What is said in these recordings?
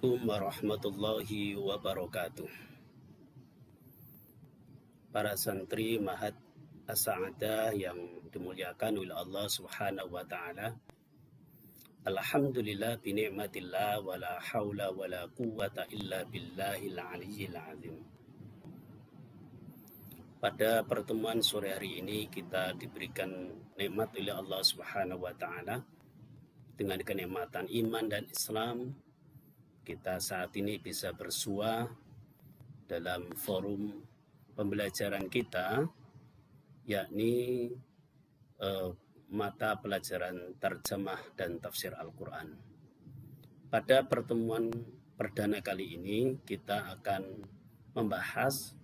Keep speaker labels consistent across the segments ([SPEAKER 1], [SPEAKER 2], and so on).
[SPEAKER 1] Assalamualaikum warahmatullahi wabarakatuh. Para santri Mahat As-Sa'adah yang dimuliakan oleh Allah Subhanahu wa taala. Alhamdulillah bi ni'matillah wala haula wala quwwata illa billahil aliyyil azim. Pada pertemuan sore hari ini kita diberikan nikmat oleh Allah Subhanahu wa taala dengan kenikmatan iman dan Islam. Kita saat ini bisa bersua dalam forum pembelajaran kita, yakni mata pelajaran terjemah dan tafsir Al-Quran. Pada pertemuan perdana kali ini kita akan membahas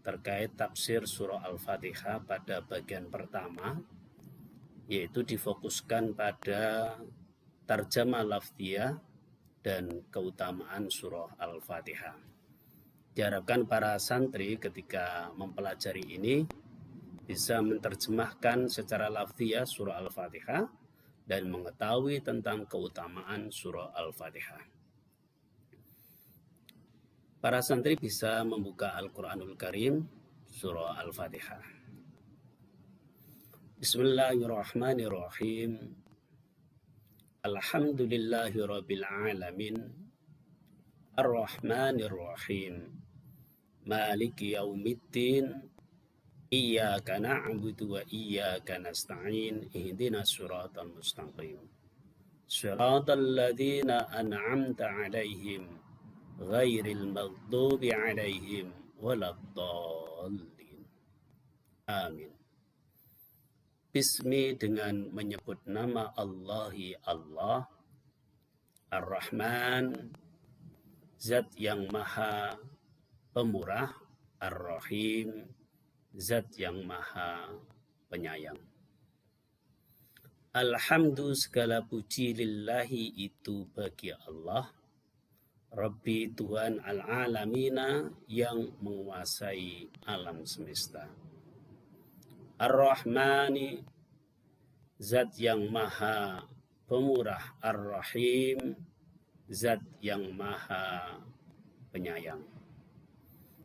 [SPEAKER 1] terkait tafsir surah Al-Fatihah pada bagian pertama, yaitu difokuskan pada terjemah lafziyah dan keutamaan surah Al-Fatihah. Diharapkan para santri ketika mempelajari ini bisa menerjemahkan secara lafziyah surah Al-Fatihah dan mengetahui tentang keutamaan surah Al-Fatihah. Para santri bisa membuka Al-Quranul Karim surah Al-Fatihah. Bismillahirrahmanirrahim. Alhamdulillahi rabbil alamin. Ar-Rahmanir-Rahim. Maliki yaumiddin. Iyyaka na'budu wa iyyaka nasta'in. Ihdinas siratal mustaqim. Siratal ladzina an'amta 'alaihim ghairil maghdubi 'alaihim waladdallin. Amin. Bismi dengan menyebut nama Allahi Allah, Ar-Rahman, Zat yang maha pemurah, Ar-Rahim, Zat yang maha penyayang. Alhamdu segala puji lillahi itu bagi Allah, Rabbi Tuhan al-alamina yang menguasai alam semesta. Ar-Rahmani, Zat yang maha pemurah, Ar-Rahim, Zat yang maha penyayang.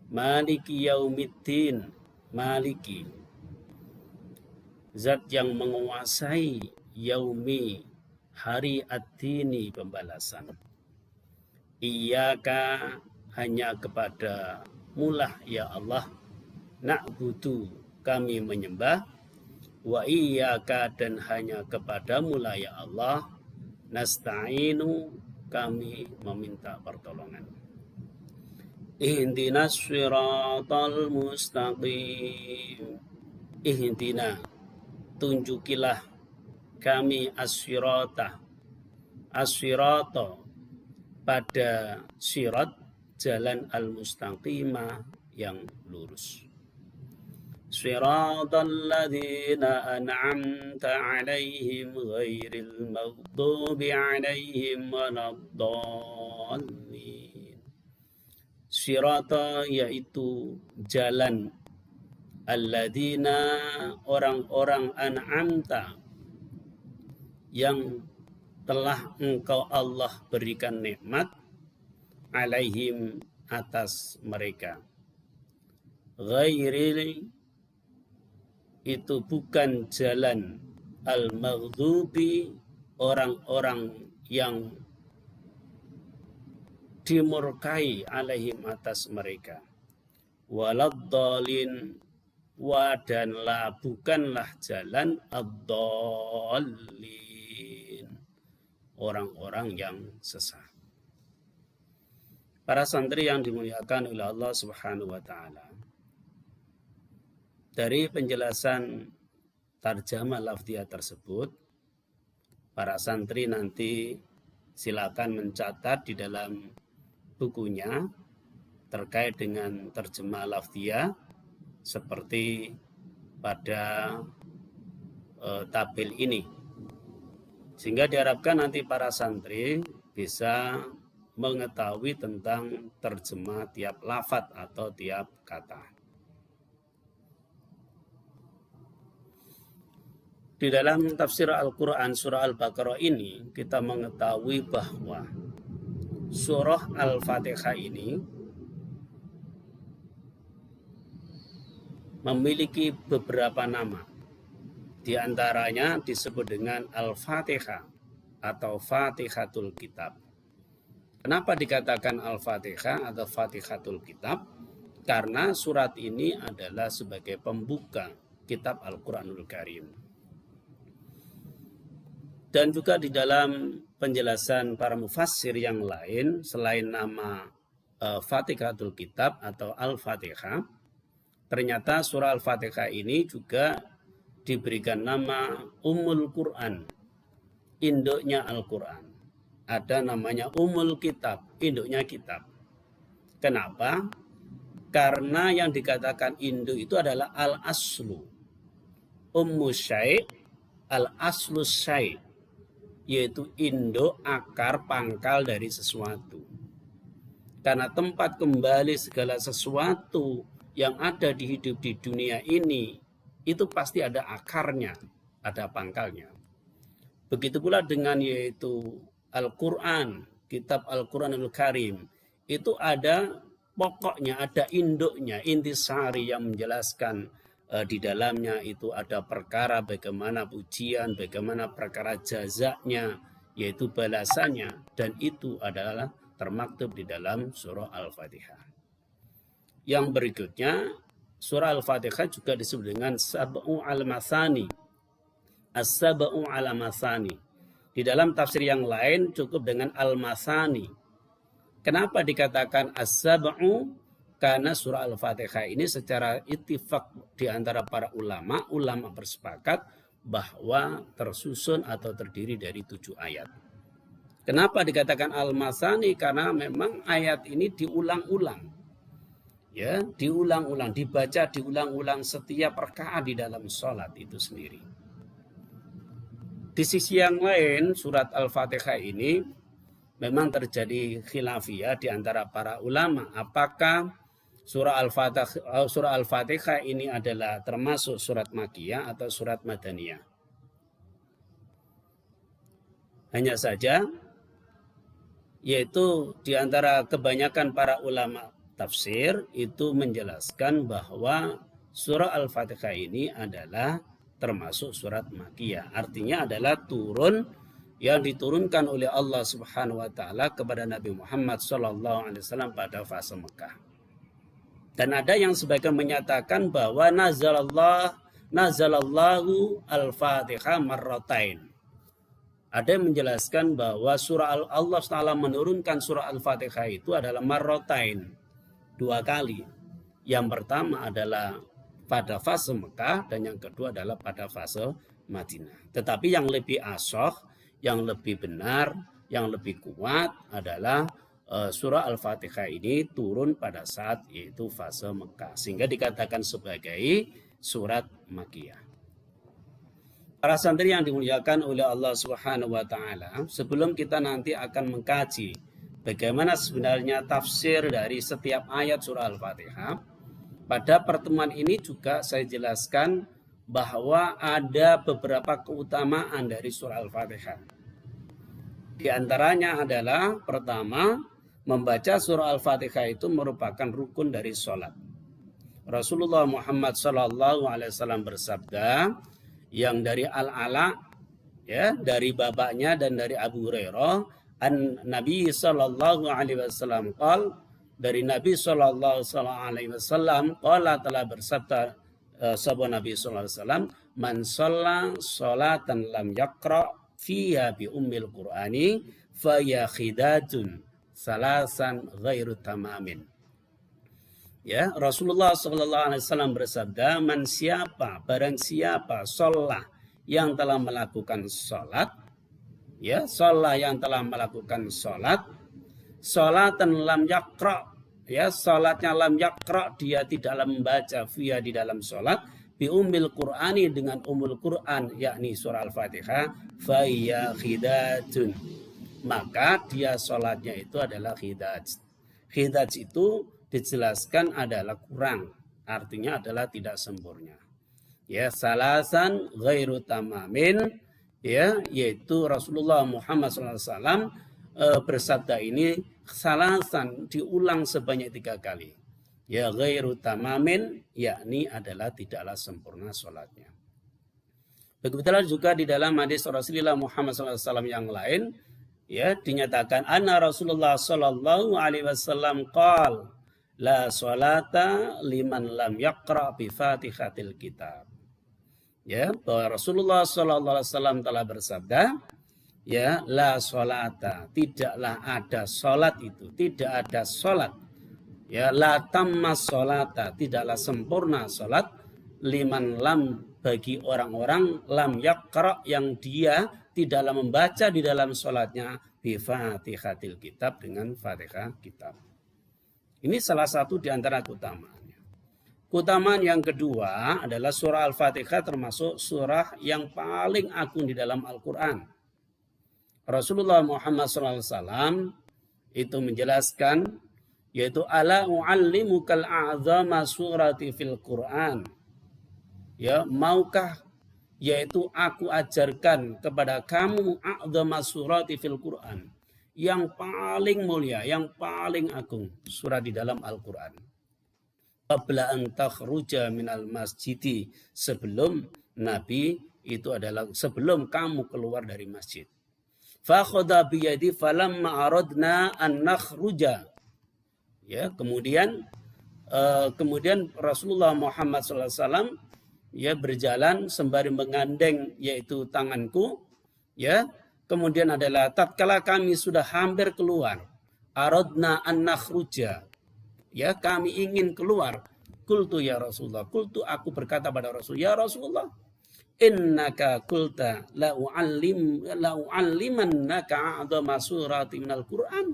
[SPEAKER 1] Maliki yaumiddin, Maliki, Zat yang menguasai yaumi, hari ad-dini, pembalasan. Iyyaka, hanya kepada mulah ya Allah, na'budu, kami menyembah, wa iyyaka, dan hanya kepadamu lah ya Allah, nasta'inu, kami meminta pertolongan. Ihdinas siratal mustaqim. Ihdina, tunjukilah kami as-sirata, pada sirat, jalan al-mustaqimah yang lurus. Siratal ladzina an'amta 'alaihim ghairil maghdubi 'alaihim waladdallin. Sirata, yaitu jalan, alladzina, orang-orang, an'amta, yang telah engkau Allah berikan nikmat, 'alaihim, atas mereka. Ghairil, itu bukan jalan al-maghdubi, orang-orang yang dimurkai, alaihim, atas mereka. Waladdallin, wadanlah, bukanlah jalan ad-dallin, orang-orang yang sesat. Para santri yang dimuliakan oleh Allah Subhanahu wa taala, dari penjelasan tarjamah lafziyah tersebut, para santri nanti silakan mencatat di dalam bukunya terkait dengan terjemah lafziyah seperti pada tabel ini, sehingga diharapkan nanti para santri bisa mengetahui tentang terjemah tiap lafaz atau tiap kata. Di dalam tafsir Al-Quran surah Al-Baqarah ini kita mengetahui bahwa surah Al-Fatihah ini memiliki beberapa nama. Di antaranya disebut dengan Al-Fatihah atau Fatihatul Kitab. Kenapa dikatakan Al-Fatihah atau Fatihatul Kitab? Karena surat ini adalah sebagai pembuka kitab Al-Quranul Karim. Dan juga di dalam penjelasan para mufassir yang lain, selain nama Fatihatul Kitab atau Al-Fatihah, ternyata surah Al-Fatihah ini juga diberikan nama Ummul Quran, induknya Al-Quran. Ada namanya Ummul Kitab, induknya kitab. Kenapa? Karena yang dikatakan induk itu adalah al-aslu. Ummu syai' al-aslu syai', yaitu induk, akar, pangkal dari sesuatu. Karena tempat kembali segala sesuatu yang ada di hidup di dunia ini, itu pasti ada akarnya, ada pangkalnya. Begitu pula dengan yaitu Al-Quran, kitab Al-Quranul Karim, itu ada pokoknya, ada induknya, intisari yang menjelaskan di dalamnya itu ada perkara bagaimana pujian, bagaimana perkara jazaknya, yaitu balasannya, dan itu adalah termaktub di dalam surah Al-Fatihah. Yang berikutnya, surah Al-Fatihah juga disebut dengan Sab'u al-Masani. As-Sab'u al-Masani. Di dalam tafsir yang lain cukup dengan Al-Masani. Kenapa dikatakan As-Sab'u? Karena surah Al-Fatihah ini secara ittifaq di antara para ulama bersepakat bahwa tersusun atau terdiri dari 7 ayat. Kenapa dikatakan Al-Masani? Karena memang ayat ini diulang-ulang. Ya, diulang-ulang, dibaca diulang-ulang setiap rakaat di dalam sholat itu sendiri. Di sisi yang lain, surat Al-Fatihah ini memang terjadi khilafiyah di antara para ulama. Apakah surah Al-Fatihah ini adalah termasuk surat Makkiyah atau surat Madaniyah? Hanya saja, yaitu di antara kebanyakan para ulama tafsir itu menjelaskan bahwa surah Al-Fatihah ini adalah termasuk surat Makkiyah. Artinya adalah turun yang diturunkan oleh Allah Subhanahu wa taala kepada Nabi Muhammad sallallahu alaihi wasallam pada fase Mekah. Dan ada yang sebagian menyatakan bahwa nazalallahu al-Fatihah marratain. Ada yang menjelaskan bahwa surah Allah Taala menurunkan surah Al-Fatihah itu adalah marratain, 2 kali. Yang pertama adalah pada fase Mekah dan yang kedua adalah pada fase Madinah. Tetapi yang lebih asoh, yang lebih benar, yang lebih kuat adalah surah Al-Fatihah ini turun pada saat yaitu fase Mekah. Sehingga dikatakan sebagai surat Makkiyah. Para santri yang dimuliakan oleh Allah Subhanahu wa taala, sebelum kita nanti akan mengkaji bagaimana sebenarnya tafsir dari setiap ayat surah Al-Fatihah, pada pertemuan ini juga saya jelaskan bahwa ada beberapa keutamaan dari surah Al-Fatihah. Di antaranya adalah pertama, membaca surah Al-Fatihah itu merupakan rukun dari sholat. Rasulullah Muhammad SAW bersabda, yang dari Al-Ala, ya, dari bapaknya dan dari Abu Hurairah, Nabi SAW dari Nabi Shallallahu Alaihi Wasallam, qala telah bersabda sahabat Nabi Sallallahu Alaihi Wasallam, man shalla sholatan lam yaqra fiha bi ummil Qur'ani fa ya khidatun salasan ghairu tamamin. Ya, Rasulullah Sallallahu Alaihi Wasallam bersabda, barang siapa sholat yang telah melakukan sholat, ya, sholat yang telah melakukan sholat, sholatan lam yakra, ya, sholatnya lam yakra, dia tidaklah membaca via di dalam sholat bi ummil Qur'ani dengan ummul Qur'an, yakni surah Al-Fatihah, fa ya khidatun, maka dia sholatnya itu adalah khidaj. Khidaj itu dijelaskan adalah kurang, artinya adalah tidak sempurna. Ya, salasan ghairu tamamin, ya, yaitu Rasulullah Muhammad SAW bersabda ini salasan, diulang sebanyak 3 kali. Ya ghairu tamamin, yakni adalah tidaklah sempurna sholatnya. Begitulah juga di dalam hadis Rasulullah Muhammad SAW yang lain, ya dinyatakan anna Rasulullah sallallahu alaihi wasallam qala la sholata liman lam yaqra bi Fatihatil Kitab. Ya, bahwa Rasulullah sallallahu alaihi wasallam telah bersabda, ya, la sholata, tidaklah ada sholat itu, tidak ada sholat. Ya, la tamma sholata, tidaklah sempurna sholat liman lam, bagi orang-orang lam yaqra, yang dia tidaklah membaca di dalam sholatnya bi Fatihatil Kitab, dengan Fatihah kitab. Ini salah satu di antara keutamaannya. Keutamaan yang kedua adalah surah Al-Fatihah termasuk surah yang paling agung di dalam Al-Quran. Rasulullah Muhammad SAW itu menjelaskan, yaitu ala u'allimukal a'zama surati fil Quran. Ya, maukah, yaitu aku ajarkan kepada kamu a'zama surati fil Quran, yang paling mulia, yang paling agung surah di dalam Al-Quran. Qabla an takhruja minal masjidi, sebelum Nabi itu adalah sebelum kamu keluar dari masjid. Fa khadha bi yadi falamma aradna an nakhruja. Ya, kemudian Rasulullah Muhammad SAW ya berjalan sembari menggandeng yaitu tanganku, ya. Kemudian adalah tatkala kami sudah hampir keluar, aradna an nakhruja, ya, kami ingin keluar. Qultu ya Rasulullah, qultu, aku berkata pada Rasul, ya Rasulullah, innaka qulta la u'allimannaka a'dama surati minal Qur'an.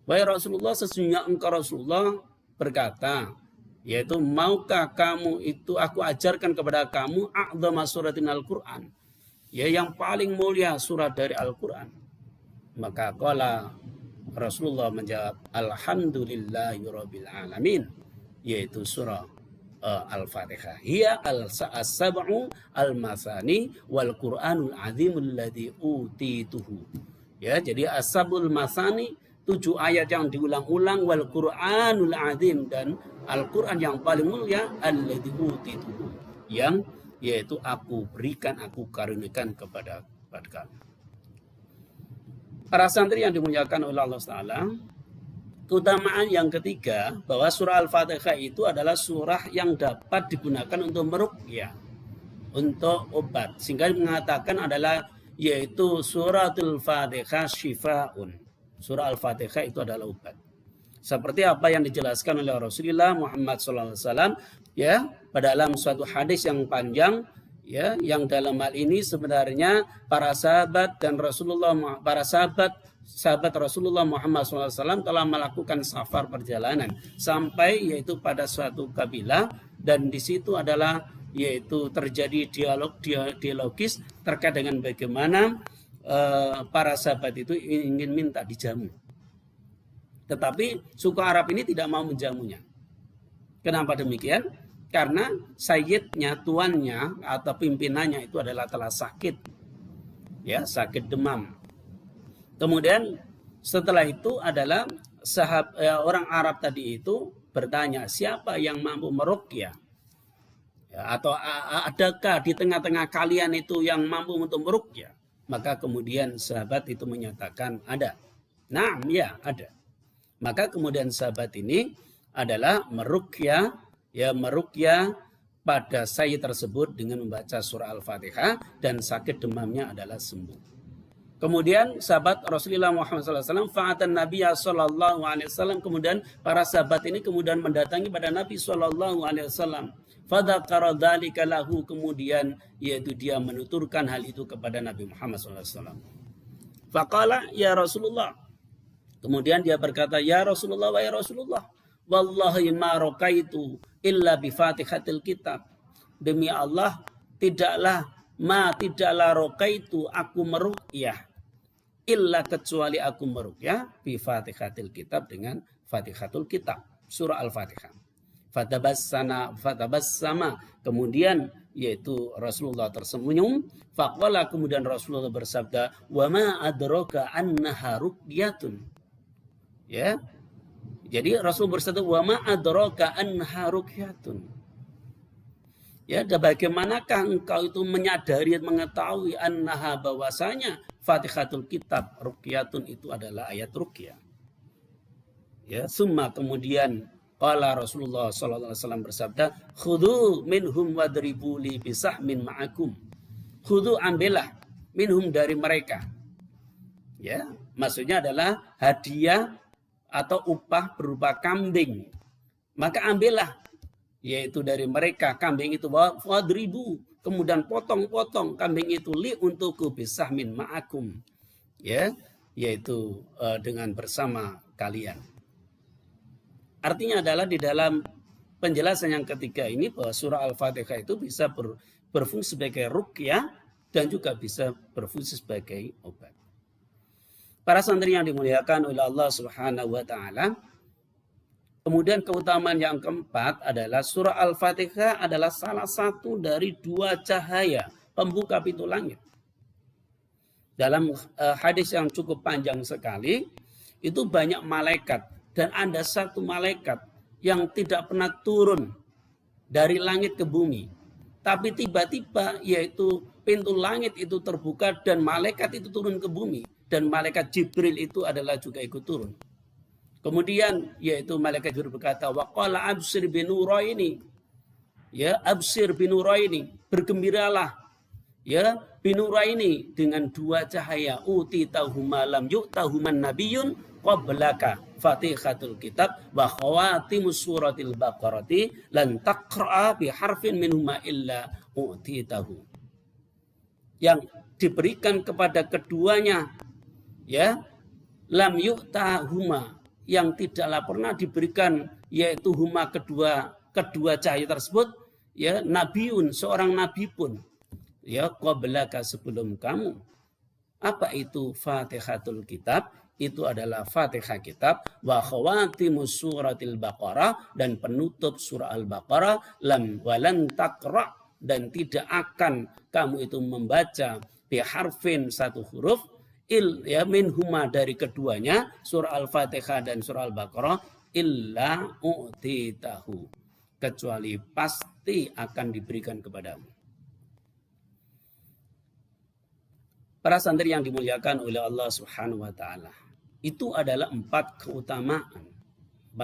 [SPEAKER 1] Wahai Rasulullah, sesungguhnya engkau Rasulullah berkata, yaitu maukah kamu itu aku ajarkan kepada kamu a'dama surati minal Qur'an, ya, yang paling mulia surat dari Al-Quran. Maka qala Rasulullah menjawab, alhamdulillahirabbil alamin, yaitu surah Al-Fatihah. Hiya as-sab'u al-masani wal Qur'anul azimul ladzi utituhu. Ya, jadi as-sab'ul masani, 7 ayat yang diulang-ulang, wal Qur'anul azim, dan Al-Quran yang paling mulia, alladzi utituhu, yang yaitu aku berikan, aku karuniakan kepada kamu. Para santri yang dimuliakan oleh Allah Ta'ala, keutamaan yang ketiga, bahwa surah Al-Fatihah itu adalah surah yang dapat digunakan untuk meruqyah, untuk obat. Sehingga mengatakan adalah, yaitu suratul Fatihah syifa'un. Surah Al-Fatihah itu adalah obat. Seperti apa yang dijelaskan oleh Rasulullah Muhammad SAW, ya, pada dalam suatu hadis yang panjang, ya, yang dalam hal ini sebenarnya para sahabat dan sahabat Rasulullah Muhammad SAW telah melakukan safar perjalanan sampai yaitu pada suatu kabilah, dan di situ adalah yaitu terjadi dialogis terkait dengan bagaimana para sahabat itu ingin minta dijamu. Tetapi suku Arab ini tidak mau menjamunya. Kenapa demikian? Karena sayyidnya, tuannya atau pimpinannya itu adalah telah sakit, ya, sakit demam. Kemudian setelah itu adalah orang Arab tadi itu bertanya, siapa yang mampu meruqyah? Ya, atau adakah di tengah-tengah kalian itu yang mampu untuk meruqyah? Maka kemudian sahabat itu menyatakan ada. Naam, ya, ada. Maka kemudian sahabat ini adalah meruqyah, ya, meruqyah pada sayyid tersebut dengan membaca surah Al-Fatihah, dan sakit demamnya adalah sembuh. Kemudian sahabat Rasulullah Muhammad SAW, fa'atan Nabiya sallallahu alaihi wasallam, kemudian para sahabat ini kemudian mendatangi pada Nabi sallallahu alaihi wasallam. Fadzakara dzalika lahu, kemudian yaitu dia menuturkan hal itu kepada Nabi Muhammad SAW. Faqala ya Rasulullah, kemudian dia berkata, ya Rasulullah, wa ya Rasulullah, wallahi ma raqaitu illa bi Fatihatil Kitab. Demi Allah, tidaklah raqaitu, aku meruqyah, illa kecuali aku meruqyah bi Fatihatil Kitab, dengan Fatihatul Kitab, surah Al-Fatihah. Fatabassama, kemudian yaitu Rasulullah tersenyum. Faqala, kemudian Rasulullah bersabda, wa ma adraka annaha ruqyatun. Ya. Jadi Rasul bersabda, wa ma adraka annaha ruqyatun. Ya, dan bagaimanakah engkau itu menyadari, mengetahui annaha, bahwasanya Fatihatul Kitab ruqyatun itu adalah ayat ruqyah. Ya, summa kemudian qala Rasulullah sallallahu alaihi wasallam bersabda, khudhu minhum wadribu li bisahmin ma'akum. Khudhu, ambillah, minhum, dari mereka. Ya, maksudnya adalah hadiah atau upah berupa kambing. Maka ambillah, yaitu dari mereka kambing itu, wadribu, kemudian potong-potong kambing itu, li, untukku, bisahmin ma'akum, ya, yaitu dengan bersama kalian. Artinya adalah di dalam penjelasan yang ketiga ini bahwa surah Al-Fatihah itu bisa berfungsi sebagai ruqyah dan juga bisa berfungsi sebagai obat. Para santri yang dimuliakan oleh Allah Subhanahu wa taala, kemudian keutamaan yang keempat adalah surah Al-Fatihah adalah salah satu dari dua cahaya pembuka pintu langit. Dalam hadis yang cukup panjang sekali, itu banyak malaikat, dan ada satu malaikat yang tidak pernah turun dari langit ke bumi. Tapi tiba-tiba, yaitu pintu langit itu terbuka dan malaikat itu turun ke bumi. Dan malaikat Jibril itu adalah juga ikut turun. Kemudian yaitu malaikat Jibril berkata, waqala absir binuraini. Ya, absir binuraini, bergembiralah, ya, binuraini, dengan dua cahaya, utitahuma lam yu'tahuman nabiyyun qablaka, Fatihatul Kitab wa khawatimus suratil Baqarati lan taqra'a bi harfin minhuma illa utitahu. Yang diberikan kepada keduanya, ya, lam yu'tahuma, yang tidaklah pernah diberikan, yaitu huma, kedua cahaya tersebut, ya, nabiun, seorang nabi pun, ya, qablaka, sebelum kamu. Apa itu Fatihatul Kitab? Itu adalah Fatihah Kitab, wa khawatimus suratil Baqarah, dan penutup surah Al-Baqarah, lam walan taqra, dan tidak akan kamu itu membaca biharfin, satu huruf, ya, minhuma, dari keduanya, surah Al-Fatihah dan surah Al-Baqarah, illa u'titahu, kecuali pasti akan diberikan kepadamu. Para santri yang dimuliakan oleh Allah Subhanahu wa taala, itu adalah 4 keutamaan. 5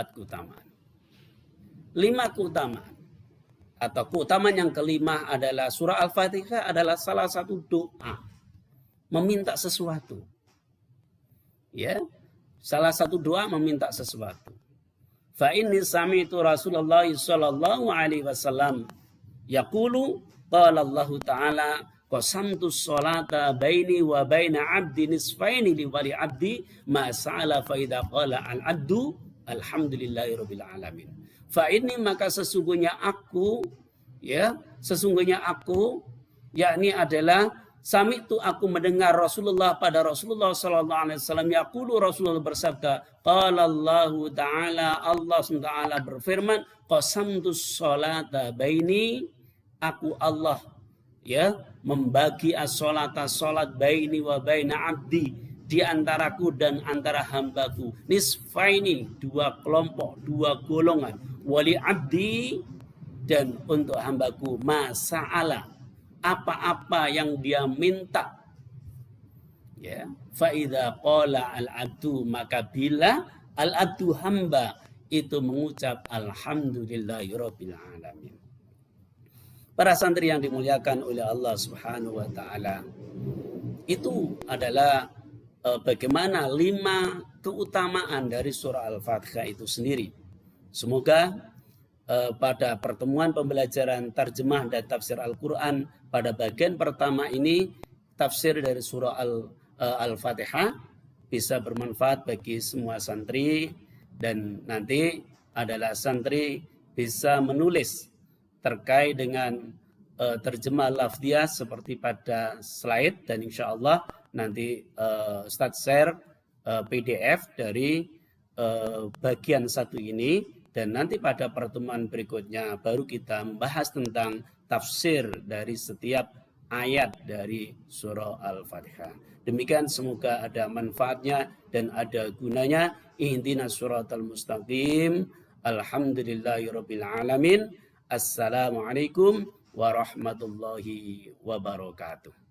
[SPEAKER 1] keutamaan. Atau keutamaan yang kelima adalah surah Al-Fatihah adalah salah satu doa meminta sesuatu. Ya, salah satu doa meminta sesuatu. Fa inni sami'tu Rasulullah sallallahu alaihi wasallam yaqulu, qala Allah taala, qasamtu sholata baini wa baina abdi nisfaini li wali abdi ma sa'ala fa idza qala al abdu alhamdulillahi rabbil alamin. Fa ini, maka sesungguhnya aku, ya, sesungguhnya aku, yakni adalah sami'tu, aku mendengar Rasulullah, pada Rasulullah sallallahu alaihi wasallam, yaqulu, Rasulullah bersabda, qala Allah taala, Allah taala berfirman, qasamtu sholata baini, aku Allah, ya, membagi as-sholata, sholat, baini wa baina abdi, di antaraku dan antara hambaku, nisfaini, 2 kelompok, 2 golongan, wali abdi, dan untuk hambaku, masa'ala, apa-apa yang dia minta. Ya, fa idza qala al-abdu, maka bila al-abdu, hamba, itu mengucap alhamdulillahi rabbil alamin. Para santri yang dimuliakan oleh Allah Subhanahu wa taala, itu adalah bagaimana 5 keutamaan dari surah Al-Fatihah itu sendiri. Semoga pada pertemuan pembelajaran terjemah dan tafsir Al-Quran pada bagian pertama ini, tafsir dari surah Al-Fatihah, bisa bermanfaat bagi semua santri, dan nanti adalah santri bisa menulis terkait dengan terjemah lafziah seperti pada slide, dan insya Allah nanti Ustadz share PDF dari bagian 1 ini, Dan nanti pada pertemuan berikutnya baru kita membahas tentang tafsir dari setiap ayat dari surah Al-Fatihah. Demikian, semoga ada manfaatnya dan ada gunanya. Ihdinas siratal mustaqim. Alhamdulillahirabbil alamin. Assalamualaikum warahmatullahi wabarakatuh.